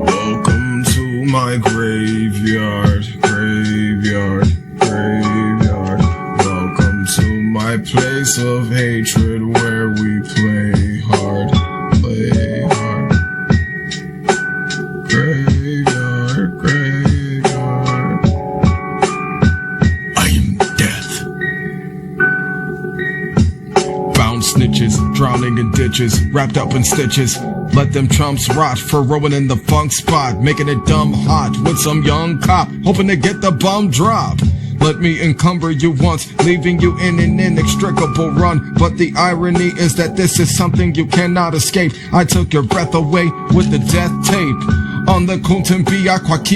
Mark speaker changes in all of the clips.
Speaker 1: Welcome to my graveyard, graveyard, graveyard. Welcome to my place of hatred where we play hard, play hard. Graveyard, graveyard. I am death. Found snitches, drowning in ditches, wrapped up in stitches. Let them chumps rot for ruining the funk spot, making it dumb hot with some young cop, hoping to get the bum drop. Let me encumber you once, leaving you in an inextricable run. But the irony is that this is something you cannot escape. I took your breath away with the death tape. On the P.S.Y.C.H,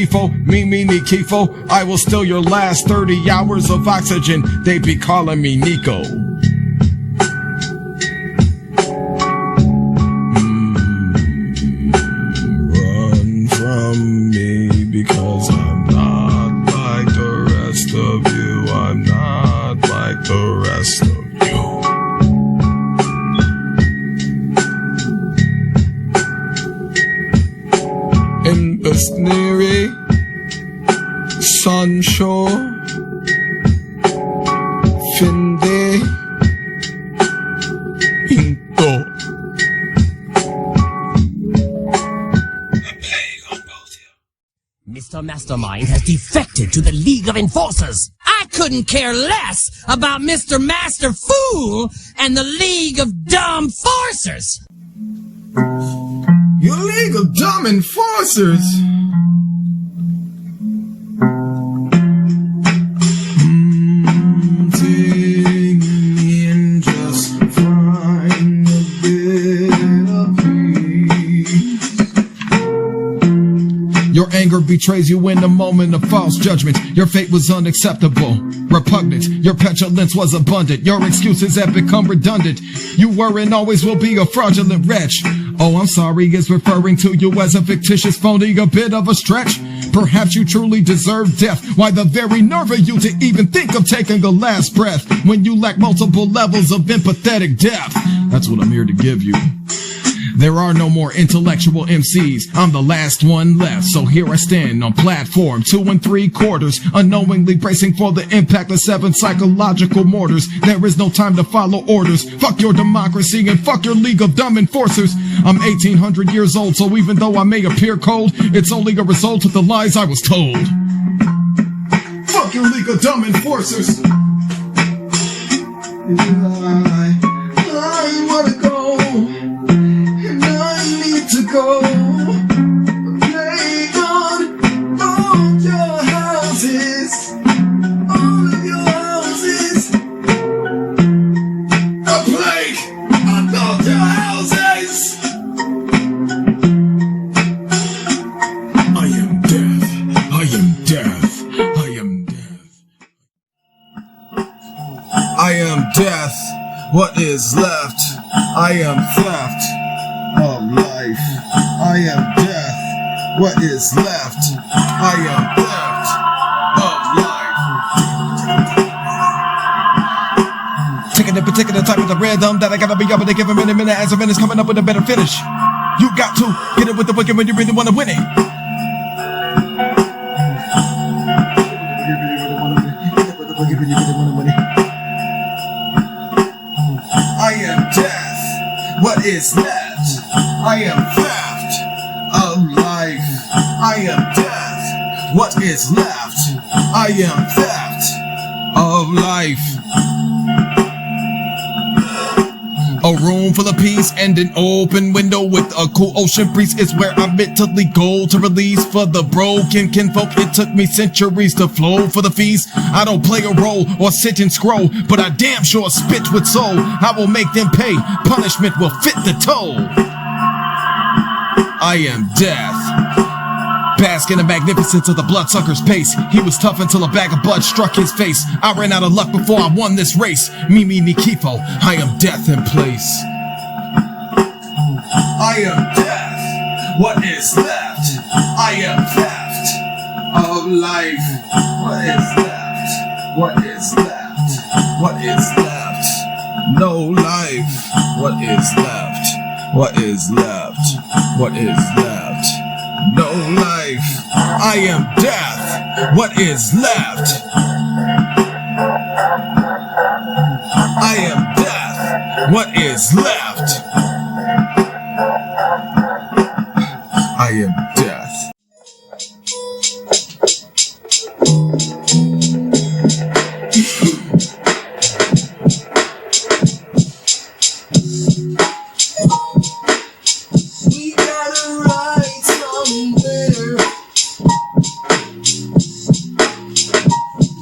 Speaker 1: Kifo, I will steal your last 30 hours of oxygen. They be calling me Nico. Run from me because I'm not like the rest of you. I'm not like the rest of you. In the sneery sunshore, finde into a plague on both you.
Speaker 2: Mr. Mastermind has defected to the League of Enforcers. I couldn't care less about Mr. Master Fool and the League of Dumb Forcers.
Speaker 1: Your League of Dumb Enforcers. Take me and just find a bit of peace. Your anger betrays you in a moment of false judgment. Your fate was unacceptable, repugnant. Your petulance was abundant. Your excuses have become redundant. You were and always will be a fraudulent wretch. Oh, I'm sorry, is referring to you as a fictitious phony, a bit of a stretch. Perhaps you truly deserve death. Why the very nerve of you to even think of taking a last breath when you lack multiple levels of empathetic depth? That's what I'm here to give you. There are no more intellectual MCs. I'm the last one left, so here I stand on platform 2 3/4, unknowingly bracing for the impact of 7 psychological mortars. There is no time to follow orders. Fuck your democracy and fuck your League of Dumb Enforcers. I'm 1800 years old, so even though I may appear cold, it's only a result of the lies I was told. Fuck your League of Dumb Enforcers. I wanna go. To go, plague on all your houses, all of your houses. A plague on all your houses. I am death. I am death. I am death. I am death. What is left? I am theft of life. I am death. What is left? I am theft of life. Taking a particular type of the rhythm that I gotta be able to give a minute as a minute's coming up with a better finish. You got to get it with the wicked when you really wanna win it. I am death. What is left? I am theft of life. I am death. What is left? I am theft of life. A room full of peace and an open window with a cool ocean breeze is where I mentally go to release for the broken kinfolk. It took me centuries to flow for the feast. I don't play a role or sit and scroll, but I damn sure spit with soul. I will make them pay. Punishment will fit the toll. I am death. Bask in the magnificence of the bloodsucker's pace. He was tough until a bag of blood struck his face. I ran out of luck before I won this race. Me, Kifo, I am death in place. I am death. What is left? I am theft of life. What is left? What is left? What is left? No life. What is left? What is left? What is left? No life. I am death. What is left? I am death. What is left? I am death.
Speaker 3: We gotta ride somewhere,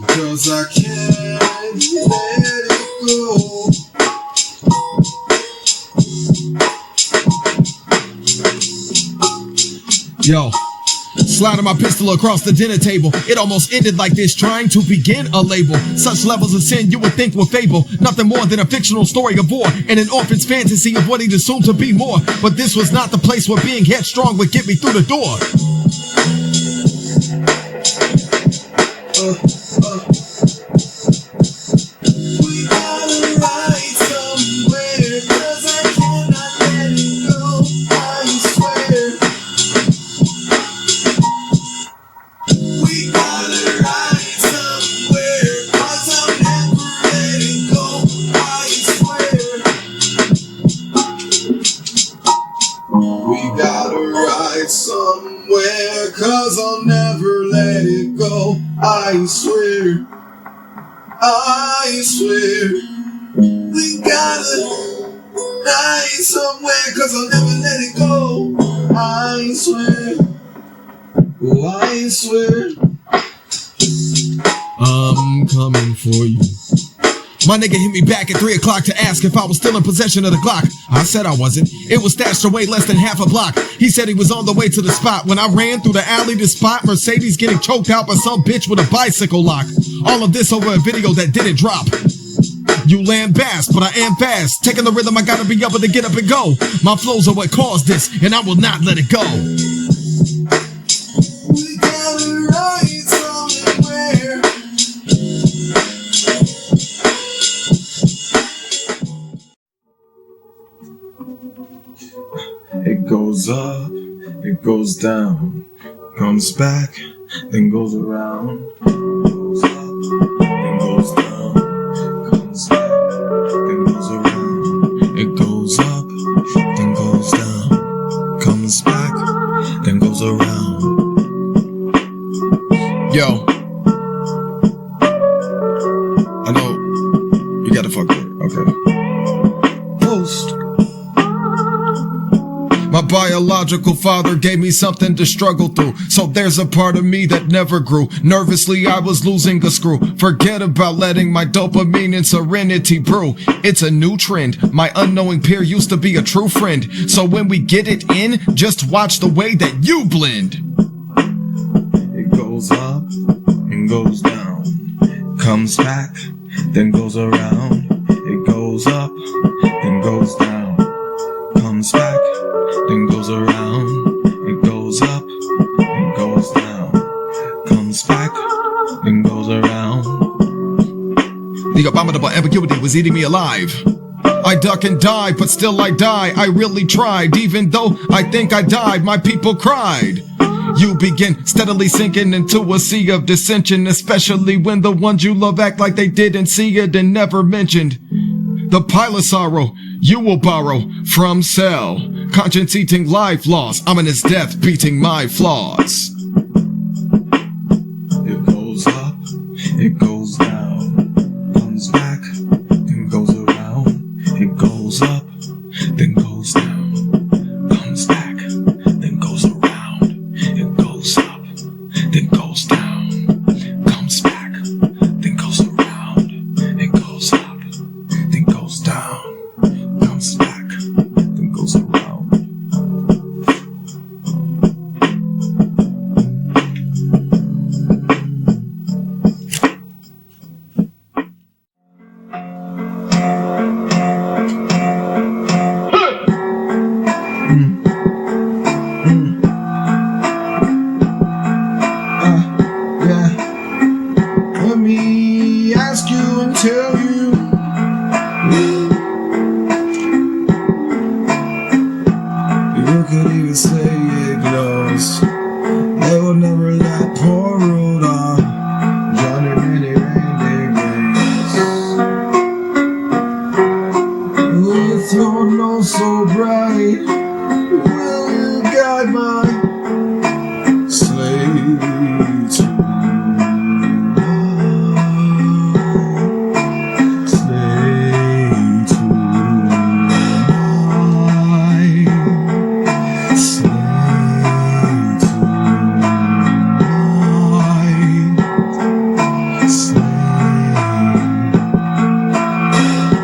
Speaker 3: 'cause I can't let it go.
Speaker 1: Yo, sliding my pistol across the dinner table. It almost ended like this, trying to begin a label. Such levels of sin you would think were fable. Nothing more than a fictional story of war and an orphan's fantasy of what he'd assumed to be more. But this was not the place where being headstrong would get me through the door.
Speaker 3: We gotta ride somewhere, 'cause I cannot let it go, I swear. We gotta ride somewhere, 'cause I'll never let it go, I swear. We gotta ride somewhere, 'cause I'll never let it go, I swear. I swear. We gotta ride somewhere, 'cause I'll never let it go, I swear. Oh, I swear.
Speaker 1: I'm coming for you. My nigga hit me back at 3 o'clock to ask if I was still in possession of the Glock. I said I wasn't. It was stashed away less than half a block. He said he was on the way to the spot. When I ran through the alley to spot Mercedes getting choked out by some bitch with a bicycle lock. All of this over a video that didn't drop. You lambast, but I am fast. Taking the rhythm, I gotta be able to get up and go. My flows are what caused this, and I will not let it go.
Speaker 3: We gotta ride somewhere. It goes up, it goes down, comes back, then goes around. Goes up, then goes down, comes back, then goes around. It goes up, then goes down, comes back, then goes around.
Speaker 1: Yo, I know you gotta fuck with it. Okay.
Speaker 3: Post.
Speaker 1: My biological father gave me something to struggle through, so there's a part of me that never grew. Nervously I was losing a screw. Forget about letting my dopamine and serenity brew. It's a new trend. My unknowing peer used to be a true friend. So when we get it in, just watch the way that you blend.
Speaker 3: It goes up and goes down, comes back, then goes around. It goes up, then goes down, comes back, then goes around. It goes up, and goes down, comes back, then goes around.
Speaker 1: The abominable ambiguity was eating me alive. I duck and dive, but still I die. I really tried, even though I think I died, my people cried. You begin steadily sinking into a sea of dissension, especially when the ones you love act like they didn't see it and never mentioned. The pile of sorrow you will borrow from cell. Conscience eating life loss, ominous death beating my flaws.
Speaker 3: It goes up, it goes down, comes back, then goes around. It goes up, then goes down, comes back, then goes around. It goes up, then goes down, comes back, then goes around. It goes up, then goes down, comes back, then goes around. could even say it glows. They will never let poor Rudolph drown in any reindeer games. With your nose so bright, will you guide my sleigh tonight? Sleigh tonight. Sleigh tonight. Sleigh.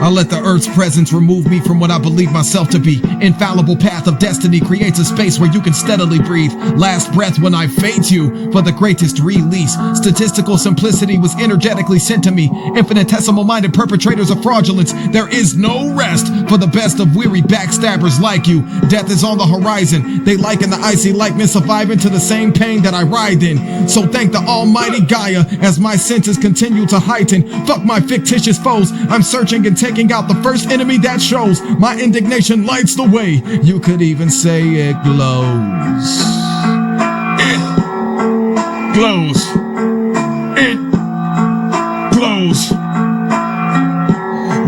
Speaker 1: I'll let the earth's presence remove me from what I believe myself to be. Infallible path of destiny creates a space where you can steadily breathe. Last breath when I fade you for the greatest release. Statistical simplicity was energetically sent to me. Infinitesimal minded perpetrators of fraudulence. There is no rest for the best of weary backstabbers like you. Death is on the horizon. They liken the icy likeness of Ivan to the same pain that I ride in. So thank the almighty Gaia as my senses continue to heighten. Fuck my fictitious foes. I'm searching and taking out the first enemy that shows. My indignation lights the way. You could even say it glows. It glows. It glows.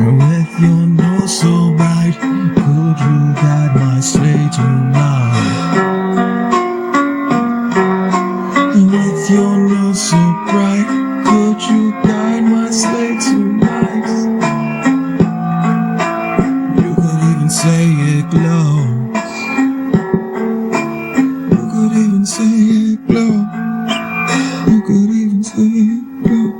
Speaker 3: With your nose so bright, could you guide my sleigh tonight? With your nose so bright, could you guide my sleigh tonight? You could even say it glows. You could even say it glows. You could even say it glows.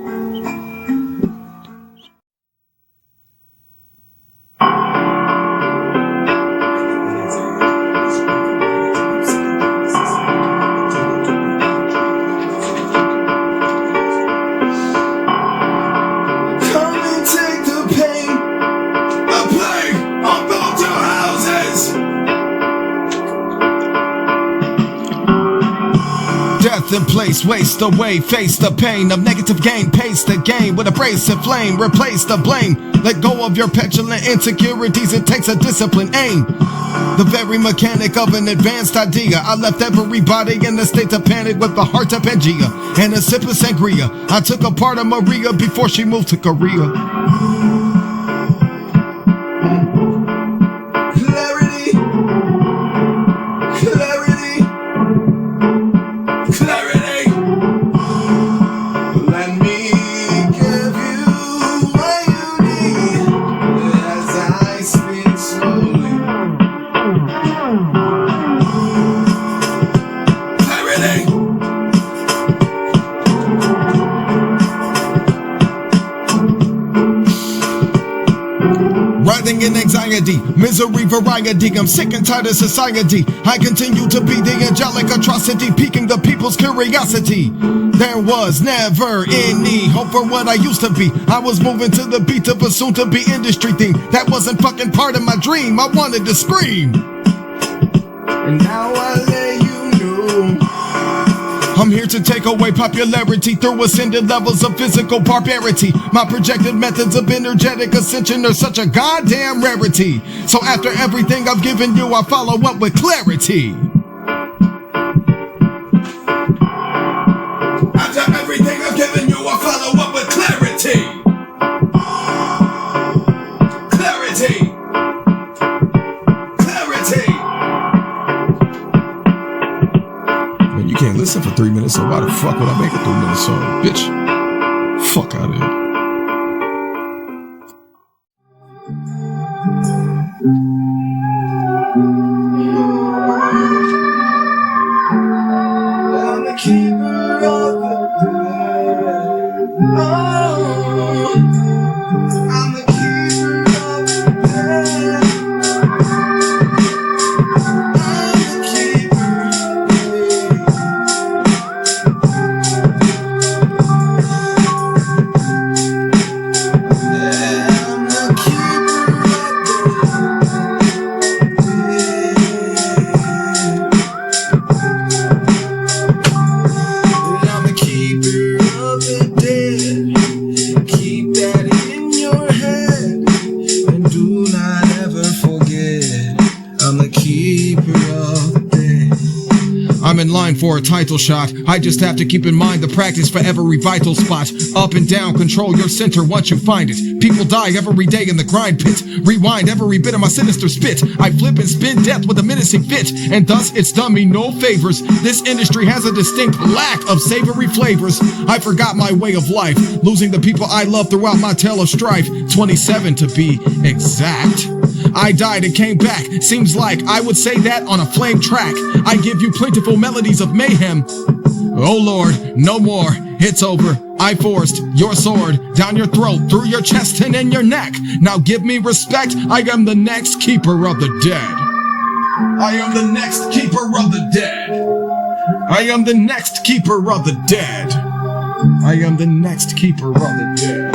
Speaker 3: Come and take the pain, the plague on both your houses.
Speaker 1: Death in place, waste away, face the pain of negative gain, pace the game with abrasive flame, replace the blame, let go of your petulant insecurities, it takes a disciplined aim. The very mechanic of an advanced idea. I left everybody in a state of panic with the heart of Pangea and a sip of sangria. I took a part of Maria before she moved to Korea.
Speaker 3: Clarity, clarity, clarity. Let me give you what you need as I speak slowly. Clarity.
Speaker 1: Writhing in anxiety, misery, variety. I'm sick and tired of society. I continue to be the angelic atrocity, piquing the people's curiosity. There was never any hope for what I used to be. I was moving to the beat of a soon-to-be industry theme. That wasn't fucking part of my dream. I wanted to scream.
Speaker 3: And now I let you know.
Speaker 1: I'm here to take away popularity through ascended levels of physical barbarity. My projected methods of energetic ascension are such a goddamn rarity. So after everything I've given you, I follow up with clarity.
Speaker 3: After everything I've given you, I follow up with clarity. Clarity. Clarity.
Speaker 1: Man, you can't listen for 3 minutes, so why the fuck would I make a 3-minute song? Bitch, fuck out of here.
Speaker 3: I'm the keeper of the dead. Oh, I'm the keeper of the dead. I'm the keeper.
Speaker 1: I'm in line for a title shot. I just have to keep in mind the practice for every vital spot. Up and down, control your center once you find it. People die every day in the grind pit. Rewind every bit of my sinister spit. I flip and spin death with a menacing fit, and thus it's done me no favors. This industry has a distinct lack of savory flavors. I forgot my way of life, losing the people I love throughout my tale of strife. 27 to be exact. I died and came back. Seems like I would say that on a flame track. I give you plentiful melodies of mayhem. Oh Lord, no more. It's over. I forced your sword down your throat, through your chest and in your neck. Now give me respect. I am the next keeper of the dead. I am the next keeper of the dead. I am the next keeper of the dead. I am the next keeper of the dead.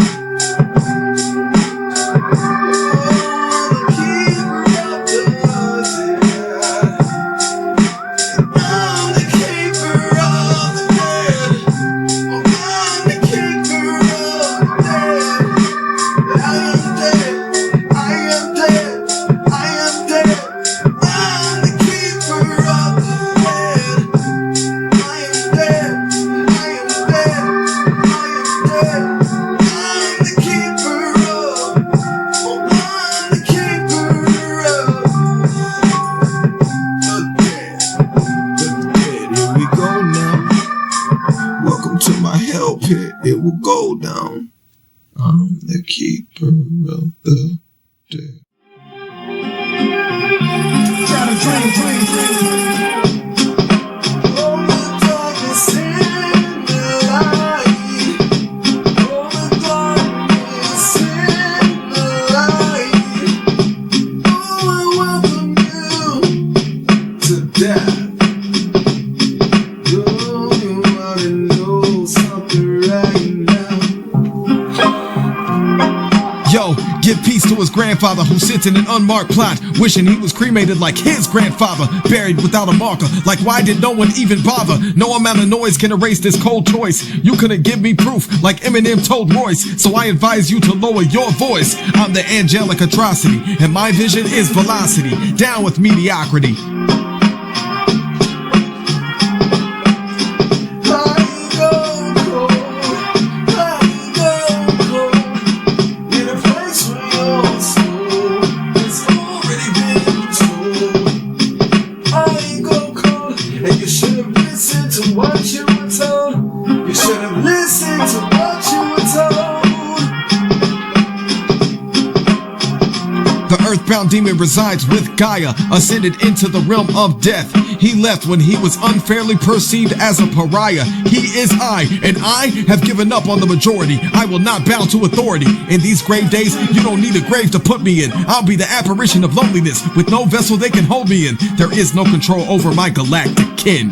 Speaker 1: It will go down. I'm the keeper of the dead. Yo, give peace to his grandfather who sits in an unmarked plot, wishing he was cremated like his grandfather, buried without a marker. Like, why did no one even bother? No amount of noise can erase this cold choice. You couldn't give me proof like Eminem told Royce, so I advise you to lower your voice. I'm the angelic atrocity, and my vision is velocity. Down with mediocrity. Earthbound demon resides with Gaia, ascended into the realm of death. He left when he was unfairly perceived as a pariah. He is I, and I have given up on the majority. I will not bow to authority. In these grave days, you don't need a grave to put me in. I'll be the apparition of loneliness, with no vessel they can hold me in. There is no control over my galactic kin.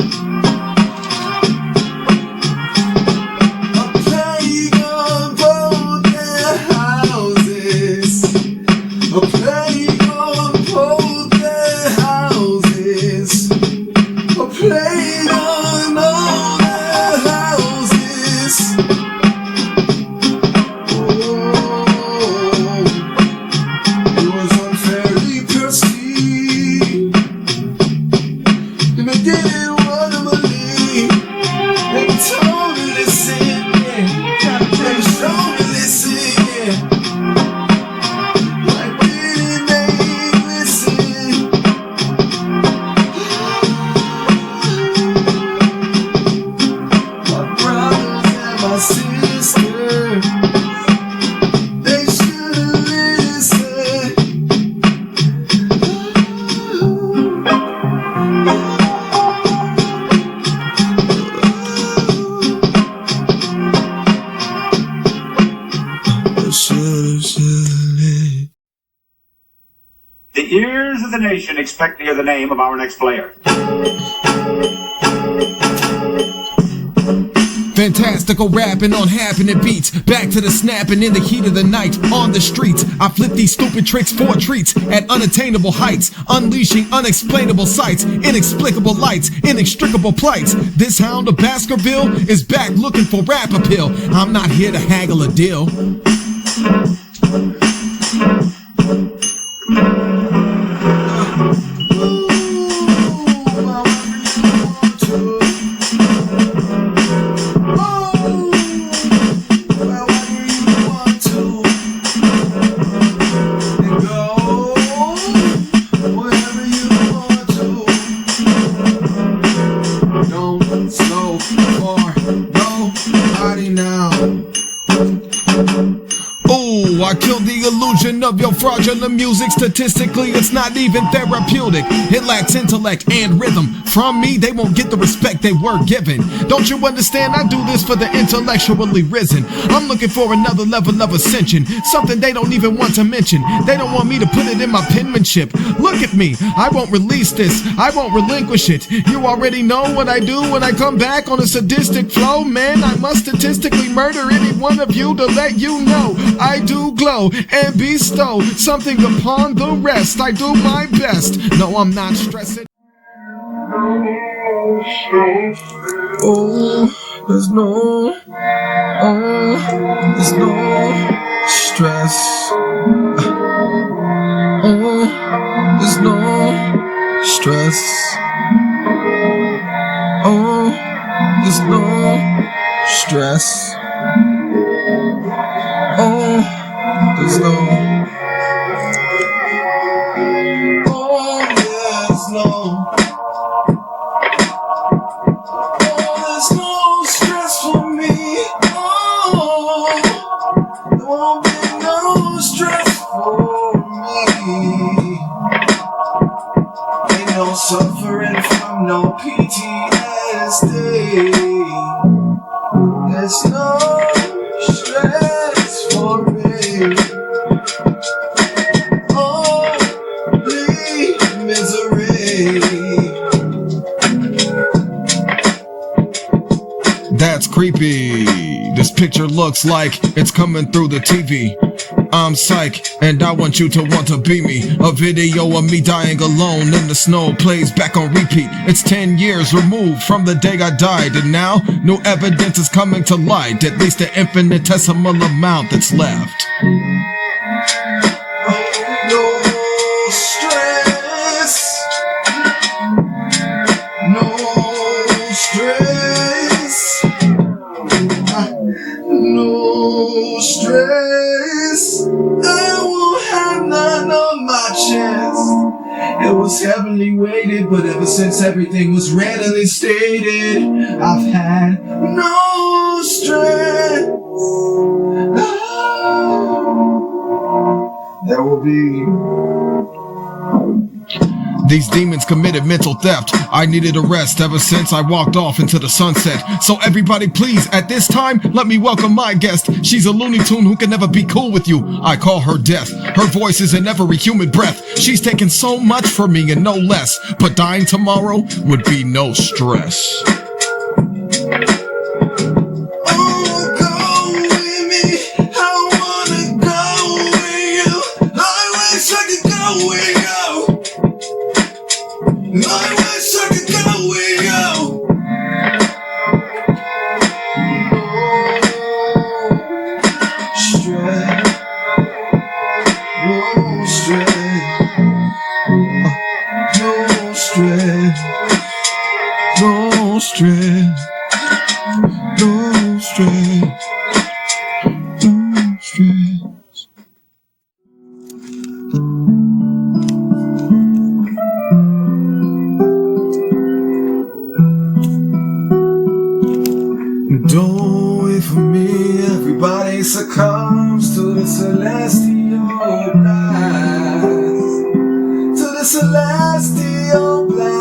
Speaker 4: The ears of the nation expect to hear the name of our next player.
Speaker 1: Fantastical rapping on happening beats, back to the snapping in the heat of the night. On the streets, I flip these stupid tricks for treats at unattainable heights, unleashing unexplainable sights, inexplicable lights, inextricable plights. This hound of Baskerville is back looking for rap appeal. I'm not here to haggle a deal. fraudulent music, statistically it's not even therapeutic. It lacks intellect and rhythm. From me they won't get the respect they were given. Don't you understand? I do this for the intellectually risen. I'm looking for another level of ascension, something they don't even want to mention. They don't want me to put it in my penmanship. Look at me, I won't release this, I won't relinquish it. You already know what I do when I come back on a sadistic flow. Man, I must statistically murder any one of you to let you know I do glow and bestow something upon the rest. I do my best. No, I'm not stressing.
Speaker 3: Oh, there's no stress. Oh, there's no stress. Oh, there's no stress. Oh, there's no. Oh, there's no. There's no stress for me. Oh, there won't be no stress for me. Ain't no suffering from no PTSD. There's no stress for me. Only misery.
Speaker 1: That's creepy. This picture looks like it's coming through the TV. I'm psych, and I want you to want to be me. A video of me dying alone in the snow plays back on repeat. It's 10 years removed from the day I died, and now new evidence is coming to light. At least the infinitesimal amount that's left.
Speaker 3: No stress. No stress. No stress. I won't have none on my chest. It was heavily weighted, but ever since everything was readily stated, I've had no stress. There will be.
Speaker 1: These demons committed mental theft. I needed a rest ever since I walked off into the sunset. So everybody please, at this time, let me welcome my guest. She's a Looney Tune who can never be cool with you. I call her Death. Her voice is in every human breath. She's taken so much from me and no less. But dying tomorrow would be no stress.
Speaker 3: I wish I could go with you. No stress. No stress. No stress. No stress. Don't wait for me, everybody succumbs to the celestial blast. To the celestial blast.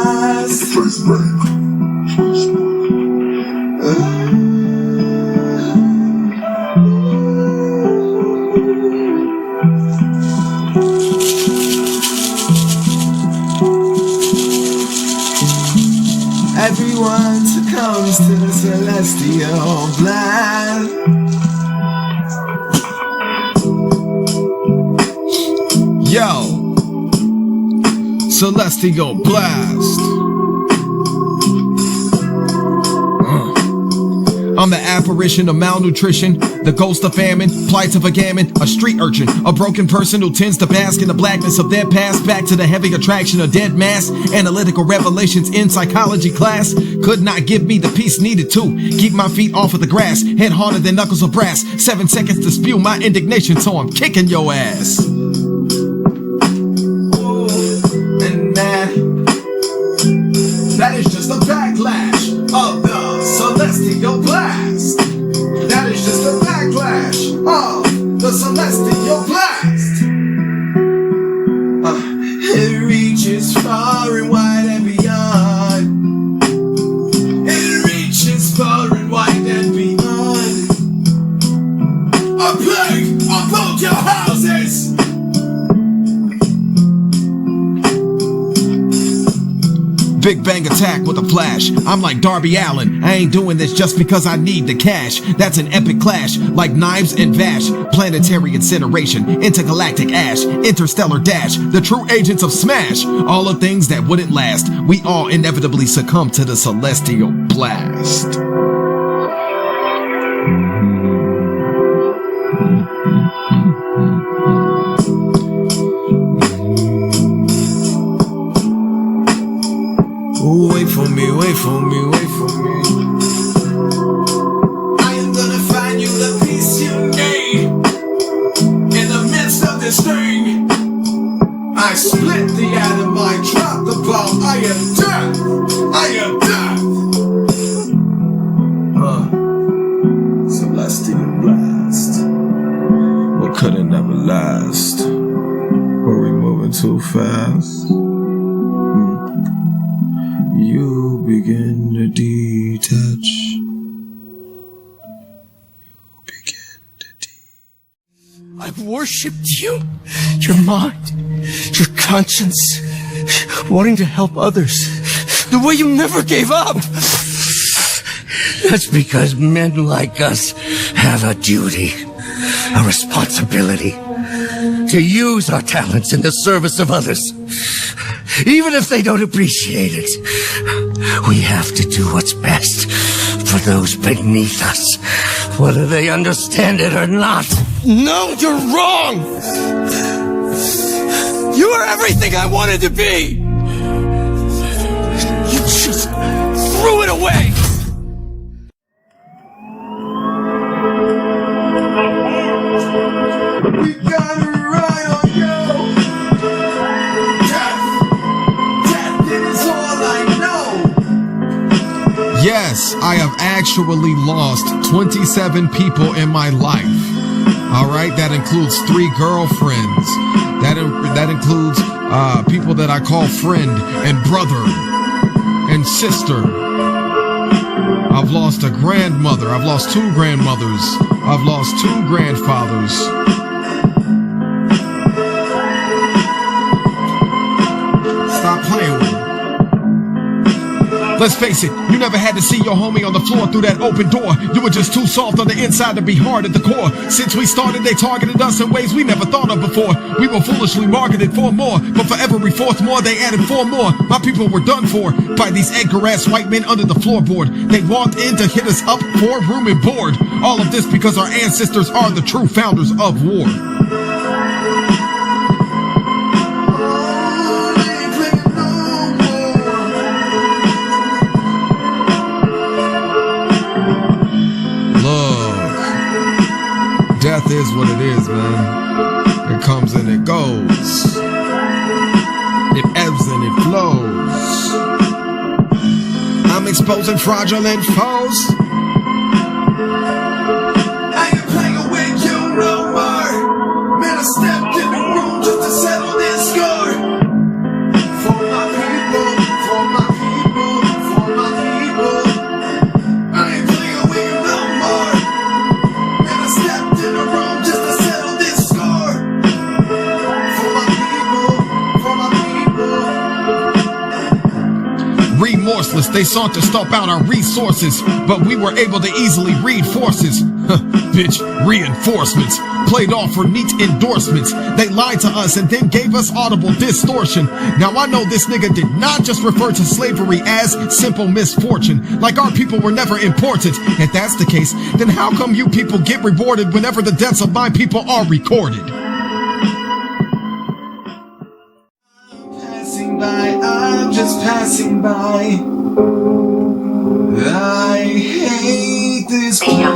Speaker 3: Everyone succumbs to the celestial blast.
Speaker 1: Yo, celestial blast. I'm the apparition of malnutrition, the ghost of famine, plights of a gammon, a street urchin, a broken person who tends to bask in the blackness of their past, back to the heavy attraction of dead mass. Analytical revelations in psychology class could not give me the peace needed to keep my feet off of the grass, head harder than knuckles of brass. 7 seconds to spew my indignation, so I'm kicking your ass.
Speaker 3: And that is just a backlash of the celestial blast. That is just a backlash of the celestial blast.
Speaker 1: Big bang attack with a flash. I'm like Darby Allin. I ain't doing this just because I need the cash. That's an epic clash, like knives and Vash. Planetary incineration, intergalactic ash, interstellar dash, the true agents of smash. All the things that wouldn't last. We all inevitably succumb to the celestial blast.
Speaker 3: Ooh, wait for me, wait for me, wait for me. I am gonna find you the peace you need. In the midst of this thing, I split the atom, I drop the bomb. I am death, I am death. Celestial blast. What could it never last? Were we moving too fast? You begin to detach.
Speaker 5: I've worshipped you, your mind, your conscience, wanting to help others, the way you never gave up. That's because men like us have a duty, a responsibility, to use our talents in the service of others. Even if they don't appreciate it, we have to do what's best for those beneath us, whether they understand it or not. No, you're wrong! You are everything I wanted to be! You just threw it away!
Speaker 3: We got it right on you. Death is all I know.
Speaker 1: Yes, I have actually lost 27 people in my life. Alright, that includes 3 girlfriends. That includes people that I call friend and brother and sister. I've lost a grandmother. I've lost 2 grandmothers. I've lost 2 grandfathers. Stop playing with me. Let's face it, you never had to see your homie on the floor through that open door. You were just too soft on the inside to be hard at the core. Since we started, they targeted us in ways we never thought of before. We were foolishly marketed for more, but for every fourth more, they added 4 more. My people were done for by these Edgar-ass white men under the floorboard. They walked in to hit us up for room and board. All of this because our ancestors are the true founders of war. Death is what it is, man. It comes and it goes. It ebbs and it flows. I'm exposing fraudulent foes.
Speaker 3: I ain't playing with you no more. Man, I stepped in the room just to settle this score. For my people, for my people, for my people. I ain't playing with you no more. Man, I stepped in the room just to settle this score. For my people, for my people.
Speaker 1: Remorseless, they sought to stomp out our resources, but we were able to easily read forces. Bitch, reinforcements. Played off for neat endorsements. They lied to us and then gave us audible distortion. Now I know this nigga did not just refer to slavery as simple misfortune, like our people were never important. If that's the case, then how come you people get rewarded whenever the deaths of my people are recorded?
Speaker 3: Passing by, I'm just passing by. I hate this place.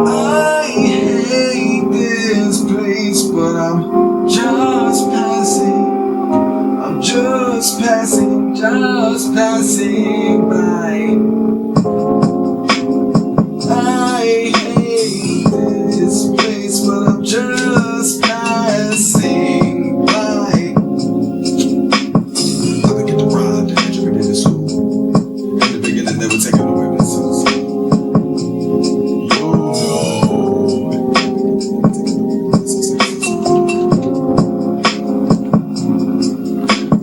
Speaker 3: I hate this place, but I'm just passing. I'm just passing by. I hate this place, but I'm just passing by. I begin to ride the edge of it in the soul. In the beginning, they were taking away my souls.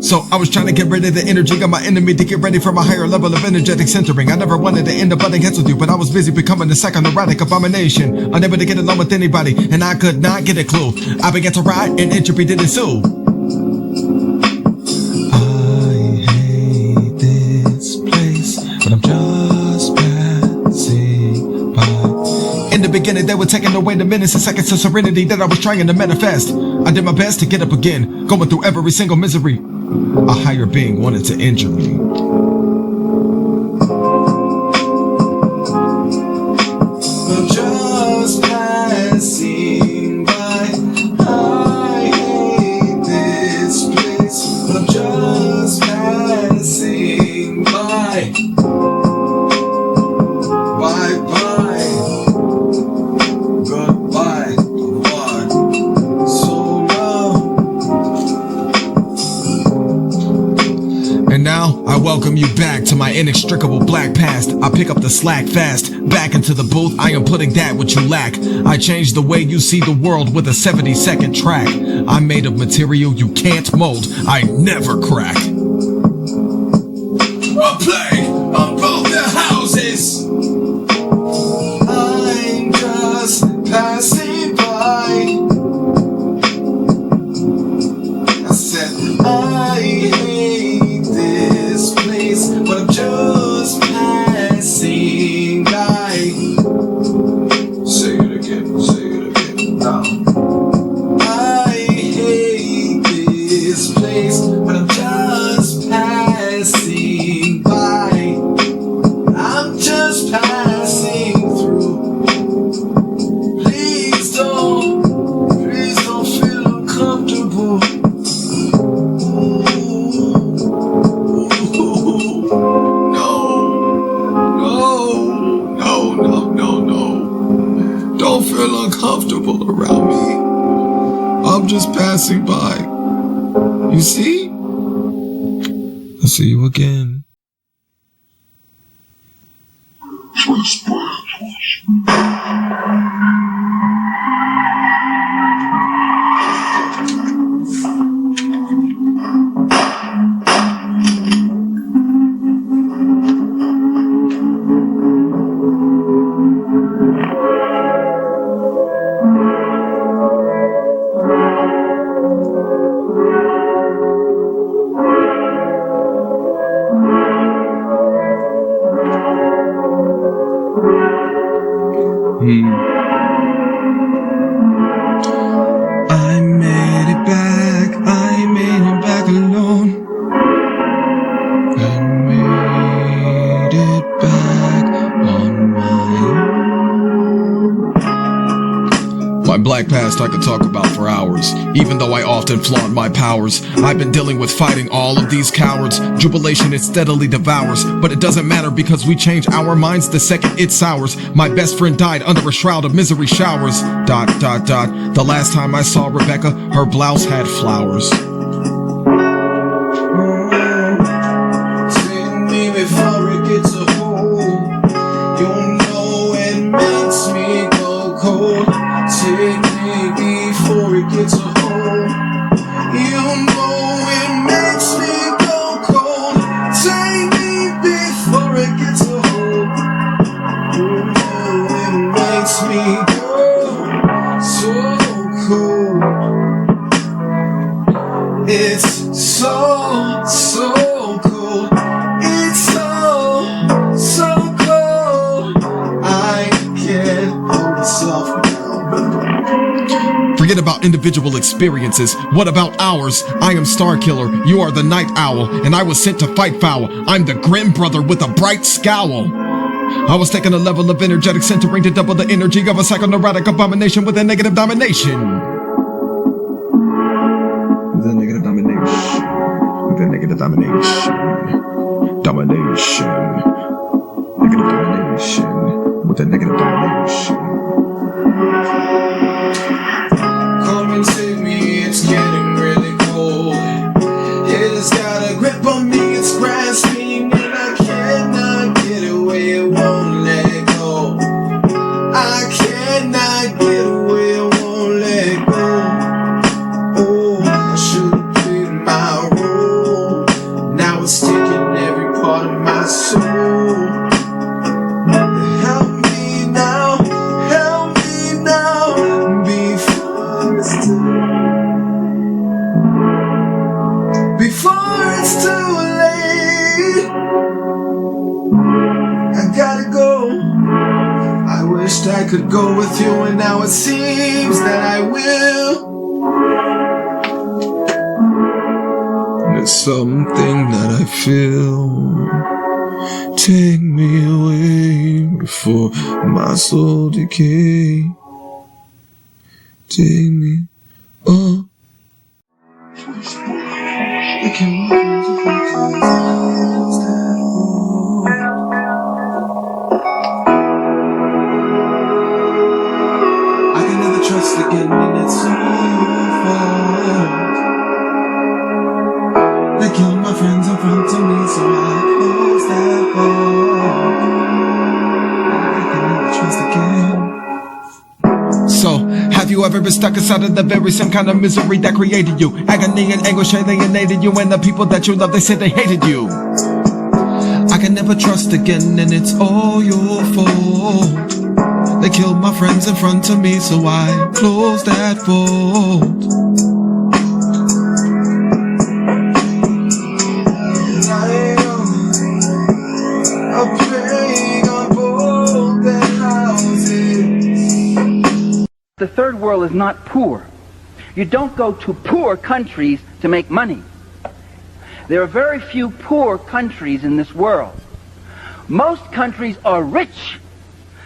Speaker 1: So I was was trying to get rid of the energy of my enemy to get ready for my higher level of energetic centering. I never wanted to end up butting heads with you, but I was busy becoming a psychoneurotic abomination, unable to get along with anybody, and I could not get a clue. I began to riot and entropy did ensue. I hate this place, but I'm just passing by. In the beginning, they were taking away the minutes and seconds of serenity that I was trying to manifest. I did my best to get up again, going through every single misery. A higher being wanted to injure me. I'm just passing by. I hate this place, but I'm just passing by. Bye bye. Goodbye. Goodbye. So long. And now I welcome you back to my inextricable black past. I pick up the slack fast. Back into the booth, I am putting that what you lack. I changed the way you see the world with a 70-second track. I'm made of material you can't mold. I never crack. A plague on both the houses. I'm just passing by. I said I hate this place, but I'm just passing by. Say it again now. I hate this place, but I'm just passing by. I'm just passing through. Please don't feel uncomfortable. No. Don't feel uncomfortable around me. I'm just passing by. You see? I'll see you again. I made it back alone. I made it back on my own. My black past I could talk about for hours, even though I often flaunt my powers. I've been dealing with fighting all of these cowards. Jubilation it steadily devours, but it doesn't matter because we change our minds the second it sours. My best friend died under a shroud of misery showers. ... The last time I saw Rebecca, her blouse had flowers. Take me before it gets a hold. You know it makes me go cold. Take me before it gets a hold. You know it makes me go cold. Take me before it gets a hold. You know it makes me go so cold. It's so cold. It's so cold. I can't hold myself down. Forget about individual experiences. What about ours? I am Star Killer. You are the Night Owl, and I was sent to fight foul. I'm the Grim Brother with a bright scowl. I was taking a level of energetic centering to double the energy of a psychoneurotic abomination with a negative domination. With a negative domination. With a negative domination. Domination. Negative domination. With a negative domination. Come and save me, it's getting really cold. It has got a grip on me, it's grasping, and I cannot get away, it won't let go. I cannot get away, it won't let go. Oh, I should have played my role.
Speaker 3: was taking every part of my soul. Help me now, before it's too late. I gotta go. I wished I could go with you, and now it seems that I will. It's something that I feel. Take me away before my soul decay. Take me up. I can never trust again, and it's so fault. They killed my friends in front of me, so I closed that door. I can never trust again. So, have you ever been stuck inside of the very same kind of misery that created you? Agony and anguish alienated you, and the people that you love, they said they hated you. I can never trust again, and it's all your fault. They killed my friends in front of me, so I closed that vault.
Speaker 6: The third world is not poor. You don't go to poor countries to make money. There are very few poor countries in this world. Most countries are rich.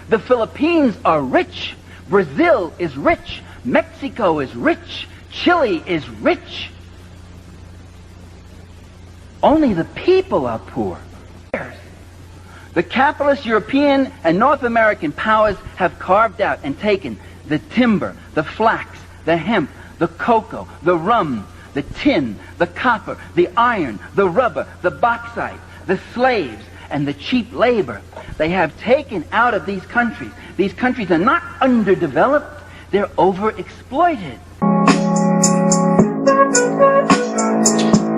Speaker 6: The Philippines are rich. Brazil is rich. Mexico is rich. Chile is rich. Only the people are poor. The capitalist European and North American powers have carved out and taken the timber, the flax, the hemp, the cocoa, the rum, the tin, the copper, the iron, the rubber, the bauxite, the slaves, and the cheap labor. They have taken out of these countries. These countries are not underdeveloped, they're overexploited.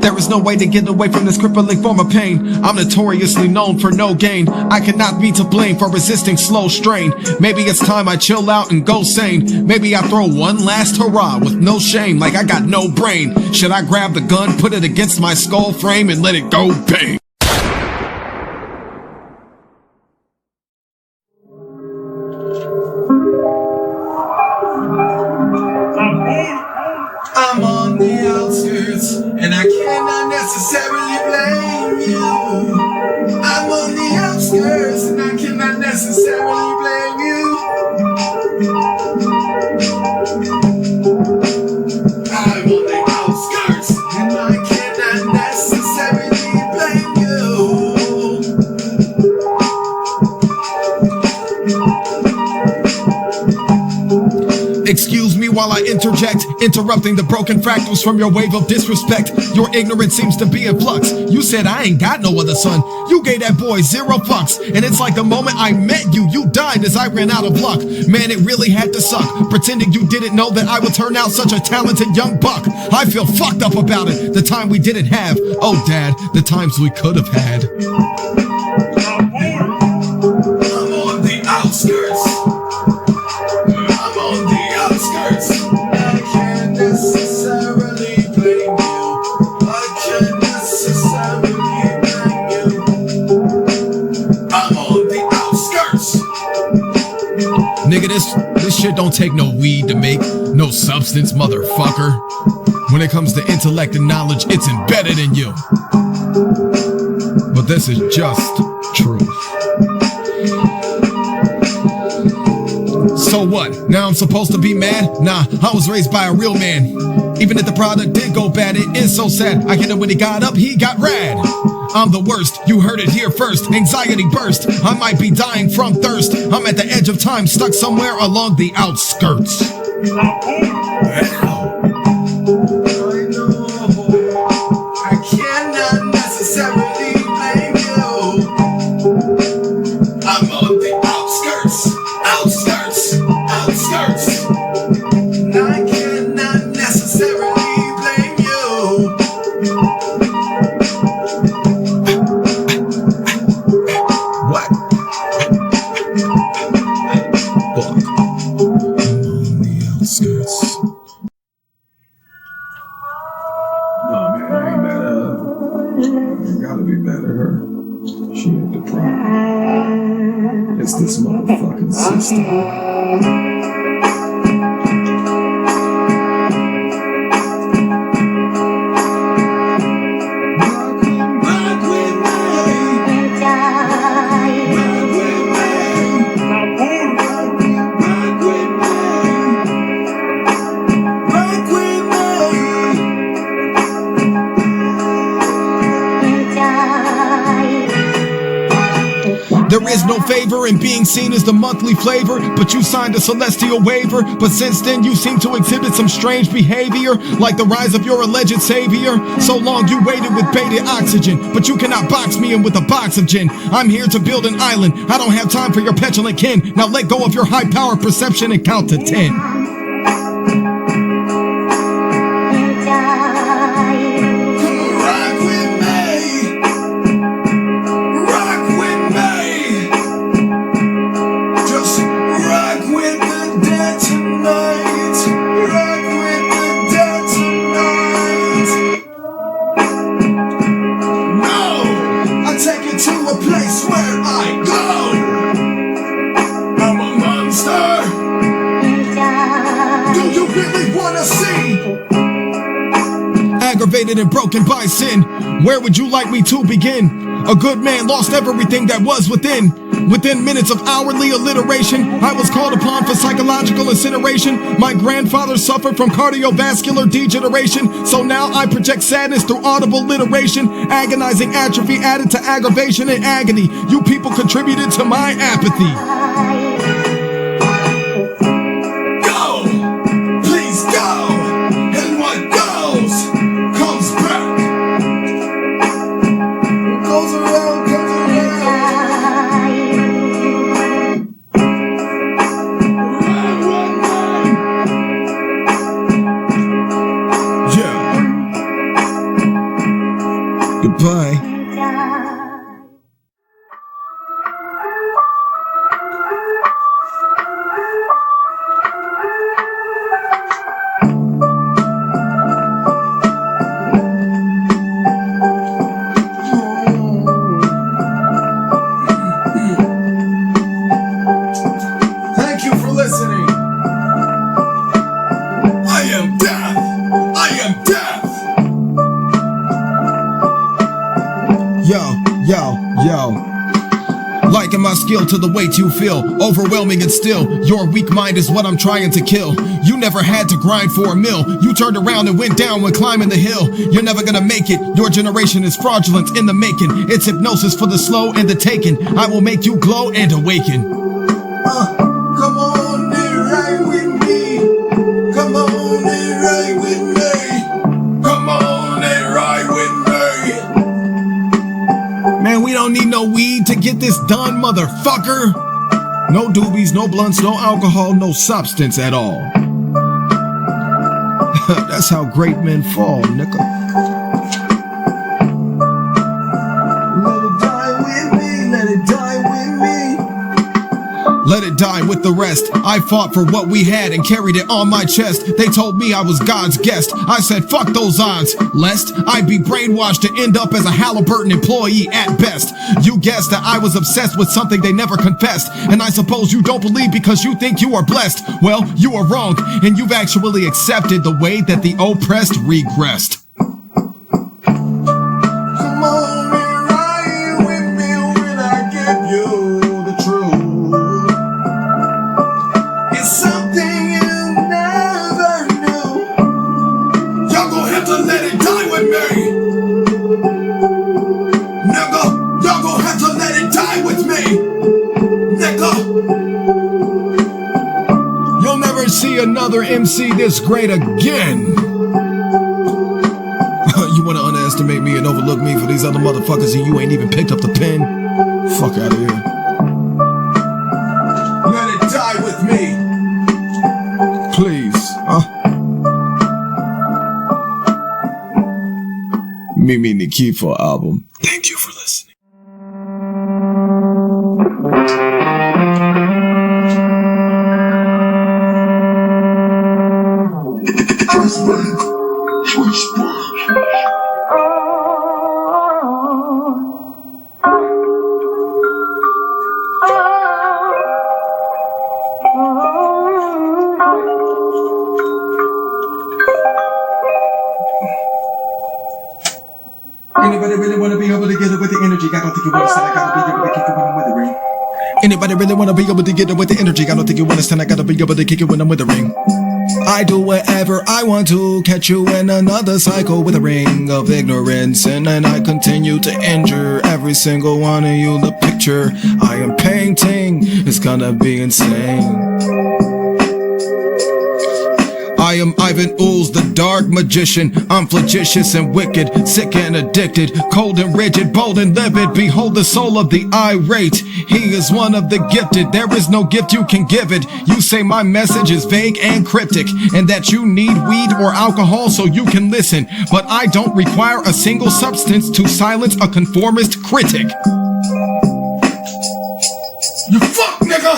Speaker 1: There is no way to get away from this crippling form of pain. I'm notoriously known for no gain. I cannot be to blame for resisting slow strain. Maybe it's time I chill out and go sane. Maybe I throw one last hurrah with no shame, like I got no brain. Should I grab the gun, put it against my skull frame, and let it go bang? I'm on the outskirts, and I cannot necessarily blame you. I'm on the outskirts, and I cannot necessarily blame you. I'm on the outskirts, and I cannot necessarily blame you. Excuse me while I interject, interrupting the broken fractals from your wave of disrespect. Your ignorance seems to be in flux. You said I ain't got no other son. You gave that boy 0 fucks. And it's like the moment I met you, you died as I ran out of luck. Man, it really had to suck, pretending you didn't know that I would turn out such a talented young buck. I feel fucked up about it, the time we didn't have. Oh dad, the times we could have had. I'm on the outskirts. I can't necessarily blame you. I can't necessarily blame you. I'm on the outskirts. Nigga, this shit don't take no weed to make. No substance, motherfucker. When it comes to intellect and knowledge, it's embedded in you. But this is just truth. So what? Now I'm supposed to be mad? Nah, I was raised by a real man. Even if the product did go bad, it is so sad. I get it when he got up, he got rad. I'm the worst, you heard it here first. Anxiety burst, I might be dying from thirst. I'm at the edge of time, stuck somewhere along the outskirts. I cannot necessarily blame you. I'm on the outskirts. Outskirts. I cannot necessarily blame you.
Speaker 3: gotta be mad at her. She ain't the problem. It's this motherfucking system.
Speaker 1: There is no favor in being seen as the monthly flavor, but you signed a celestial waiver. But since then you seem to exhibit some strange behavior, like the rise of your alleged savior. So long you waited with bated oxygen, but you cannot box me in with a box of gin. I'm here to build an island, I don't have time for your petulant kin. Now let go of your high power perception and count to 10. Aggravated and broken by sin, where would you like me to begin? A good man lost everything that was within. Within minutes of hourly alliteration, I was called upon for psychological incineration. My grandfather suffered from cardiovascular degeneration, so now I project sadness through audible literation. Agonizing atrophy added to aggravation and agony. You people contributed to my apathy. Goodbye. Thank you for listening. I am death. I am death. Yo. Liken my skill to the weight you feel, overwhelming and still. Your weak mind is what I'm trying to kill. You never had to grind for a meal. You turned around and went down when climbing the hill. You're never gonna make it. Your generation is fraudulent in the making. It's hypnosis for the slow and the taken. I will make you glow and awaken. Come on and ride with me. Come on and ride with me. Come on and ride with me. Man, we don't need no weed to get this done, motherfucker. No doobies, no blunts, no alcohol, no substance at all. That's how great men fall, nigga. Let it die with me, let it die with me. Let it die with the rest. I fought for what we had and carried it on my chest. They told me I was God's guest. I said fuck those odds, lest I'd be brainwashed to end up as a Halliburton employee at best. You guessed that I was obsessed with something they never confessed, and I suppose you don't believe because you think you are blessed. Well, you are wrong, and you've actually accepted the way that the oppressed regressed. Come on and ride with me when I give you the truth. It's something you never knew. Y'all gon' have to let it die with me. Nigga, y'all gon' have to let it die with me. Nigga. You'll never see another MC this great again. You wanna underestimate me and overlook me for these other motherfuckers and you ain't even picked up the pen? Fuck out of here. Let it die with me. Please, Me mean the Kifo album. Thank you for listening.
Speaker 7: P.S.Y.H.
Speaker 3: really wanna be able to get it with the energy? I don't think you understand. I gotta be able to kick it when I'm withering.
Speaker 1: Anybody really wanna be able to get it with the energy? I don't think you understand. I gotta be able to kick it when I'm withering. I do whatever I want to, catch you in another cycle with a ring of ignorance, and then I continue to injure every single one of you. The picture I am painting is gonna be insane. I am Ivan Ooze, the dark magician. I'm flagitious and wicked, sick and addicted, cold and rigid, bold and livid. Behold the soul of the irate. He is one of the gifted. There is no gift you can give it. You say my message is vague and cryptic, and that you need weed or alcohol so you can listen. But I don't require a single substance to silence a conformist critic. You fuck, nigga!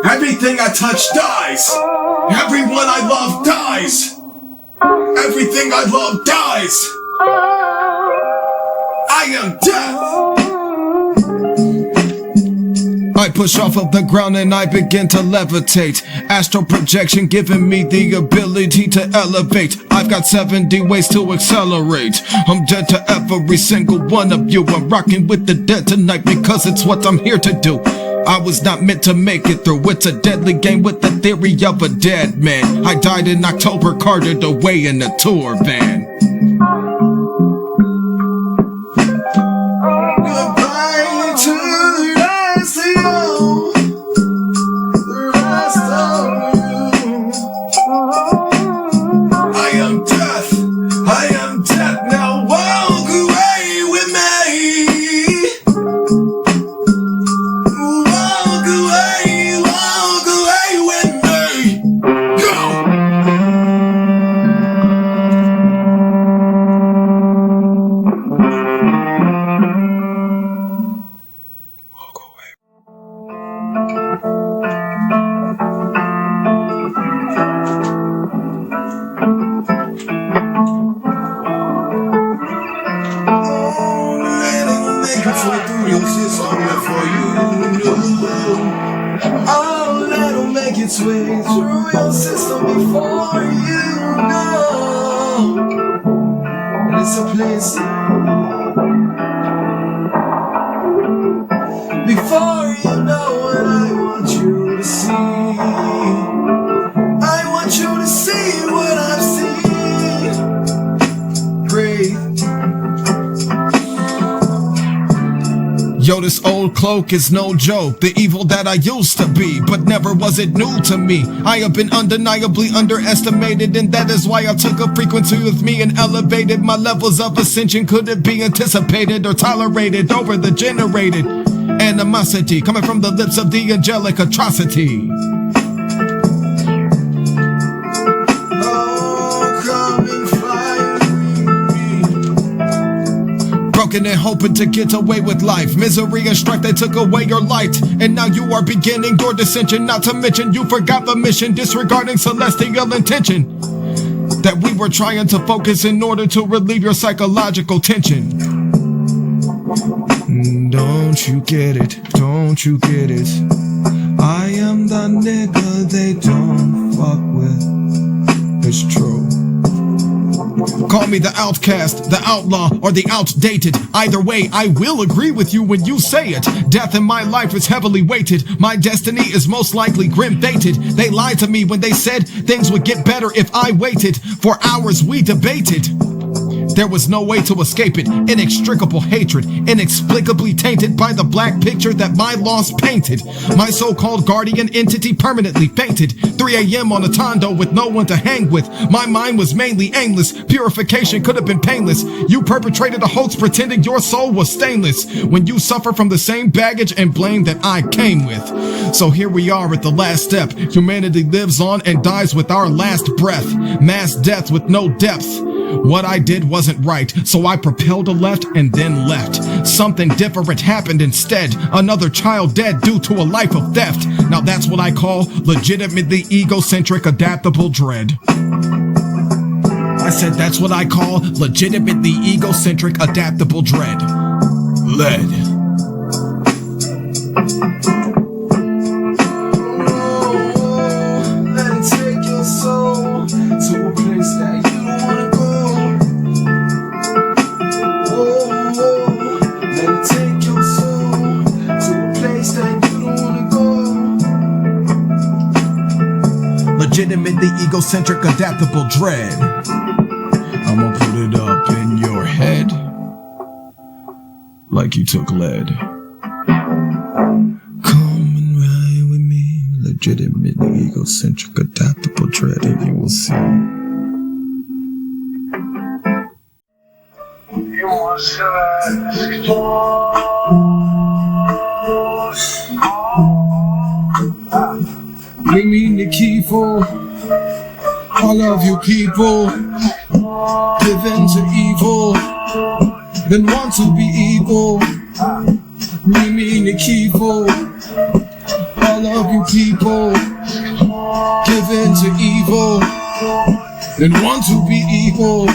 Speaker 1: Everything I touch dies. Everyone I love dies. Everything I love dies. I am death. I push off of the ground and I begin to levitate. Astral projection giving me the ability to elevate. I've got 70 ways to accelerate. I'm dead to every single one of you. I'm rocking with the dead tonight because it's what I'm here to do. I was not meant to make it through. It's a deadly game with the theory of a dead man. I died in October, carted away in a tour van. Goodbye to the rest of you. The rest of you. I am death. I am death. Now walk away with me. Oh, that'll make its way through your system before you know. And it's a place before you know what I want you to see. I want you to see what I've seen. Breathe. Yo, this old cloak is no joke. The evil that I used to be, but never was it new to me. I have been undeniably underestimated, and that is why I took a frequency with me and elevated my levels of ascension. Could it be anticipated or tolerated over the generated animosity coming from the lips of the angelic atrocity? And hoping to get away with life. Misery and strife, they took away your light, and now you are beginning your dissension. Not to mention you forgot the mission, disregarding celestial intention that we were trying to focus in order to relieve your psychological tension. Don't you get it? Don't you get it? I am the nigga they don't fuck with. It's true. Call me the outcast, the outlaw, or the outdated. Either way, I will agree with you when you say it. Death in my life is heavily weighted. My destiny is most likely grim-fated. They lied to me when they said things would get better if I waited. For hours we debated. There was no way to escape it. Inextricable hatred, inexplicably tainted by the black picture that my loss painted. My so-called guardian entity permanently fainted. 3 a.m. on a tondo with no one to hang with. My mind was mainly aimless. Purification could have been painless. You perpetrated a hoax pretending your soul was stainless, when you suffer from the same baggage and blame that I came with. So here we are at the last step. Humanity lives on and dies with our last breath. Mass death with no depth. What I did wasn't right, so I propelled a left and then left. Something different happened instead. Another child dead due to a life of theft. Now that's what I call legitimately egocentric adaptable dread. said that's what I call legitimately egocentric, adaptable dread. Lead. Let it take your soul to a place that you don't wanna go. Let it take your soul to a place that you don't wanna go. Legitimately egocentric, adaptable dread. I'ma put it up in your head like you took lead. Come and ride with me, legitimately egocentric, adaptable dread, and you will see.
Speaker 7: You must have asked.
Speaker 1: Bring me the Kifo. All of you people give in to evil, then want to be equal. Bring me the Kifo. All of you people give in to evil, then want to be equal.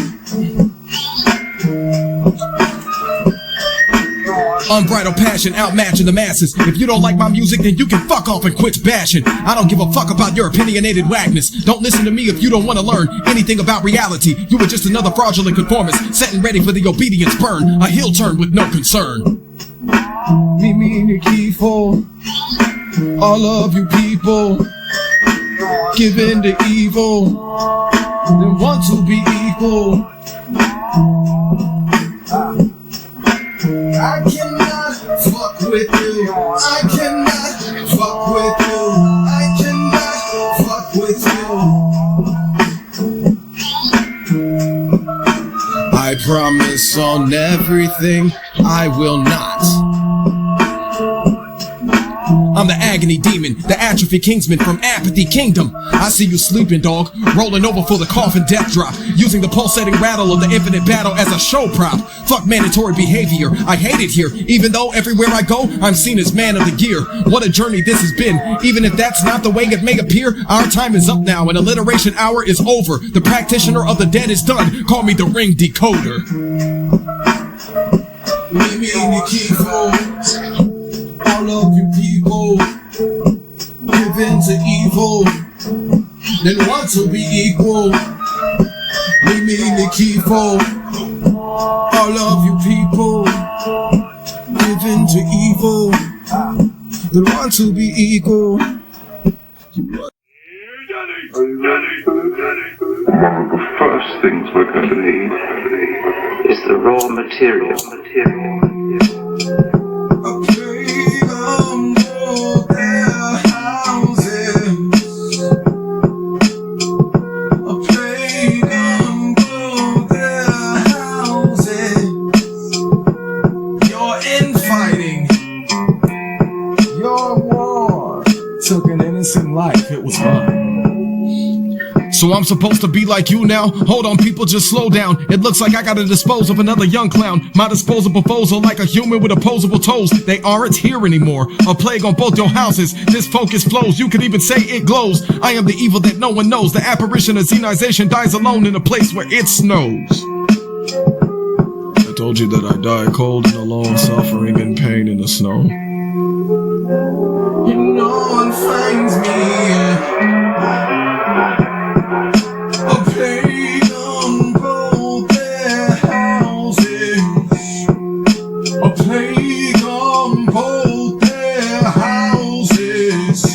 Speaker 1: Unbridled passion, outmatching the masses. If you don't like my music, then you can fuck off and quit bashing. I don't give a fuck about your opinionated whackness. Don't listen to me if you don't want to learn anything about reality. You were just another fraudulent conformist, setting ready for the obedience burn. A heel turn with no concern. Me mean the Kifo. All of you people give in to evil, then want to be equal. I cannot fuck with you. I cannot fuck with you. I cannot fuck with you. I promise on everything I will not. I'm the agony demon, the atrophy kingsman from Apathy Kingdom. I see you sleeping, dog, rolling over for the coffin death drop, using the pulsating rattle of the infinite battle as a show prop. Fuck mandatory behavior, I hate it here, even though everywhere I go, I'm seen as man of the year. What a journey this has been, even if that's not the way it may appear. Our time is up now, and alliteration hour is over. The practitioner of the dead is done, call me the ring decoder. Let me in the Kifo. All of you people give in to evil, then want to be equal. Leave me in the Kifo. All of you people give in to evil, then want to be equal.
Speaker 7: One of the first things we're going to need is the raw material.
Speaker 1: Took an innocent life, it was fun. So I'm supposed to be like you now? Hold on, people, just slow down. It looks like I gotta dispose of another young clown. My disposable foes are like a human with opposable toes. They aren't here anymore. A plague on both your houses. This focus flows, you could even say it glows. I am the evil that no one knows. The apparition of xenization dies alone in a place where it snows. I told you that I die cold and alone, suffering and pain in the snow. No one finds me. A plague on both their houses. A plague on both their houses.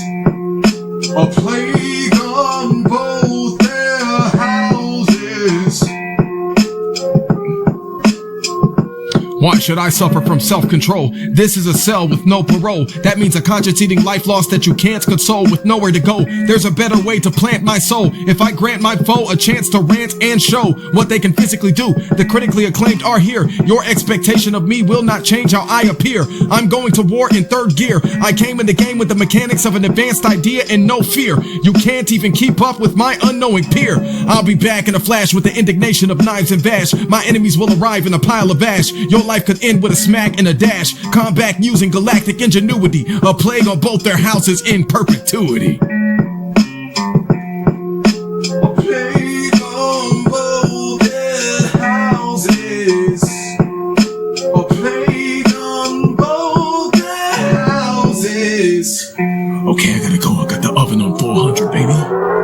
Speaker 1: A plague on both their houses. Why should I suffer from self-control? This is a cell with no parole. That means a conscience-eating life lost that you can't console with nowhere to go. There's a better way to plant my soul. If I grant my foe a chance to rant and show what they can physically do, the critically acclaimed are here. Your expectation of me will not change how I appear. I'm going to war in third gear. I came in the game with the mechanics of an advanced idea and no fear. You can't even keep up with my unknowing peer. I'll be back in a flash with the indignation of knives and bash. My enemies will arrive in a pile of ash. Your life could end with a smack and a dash. Combat using galactic ingenuity. A plague on both their houses in perpetuity. A plague on both
Speaker 3: Okay, I gotta go. I got the oven on 400, baby.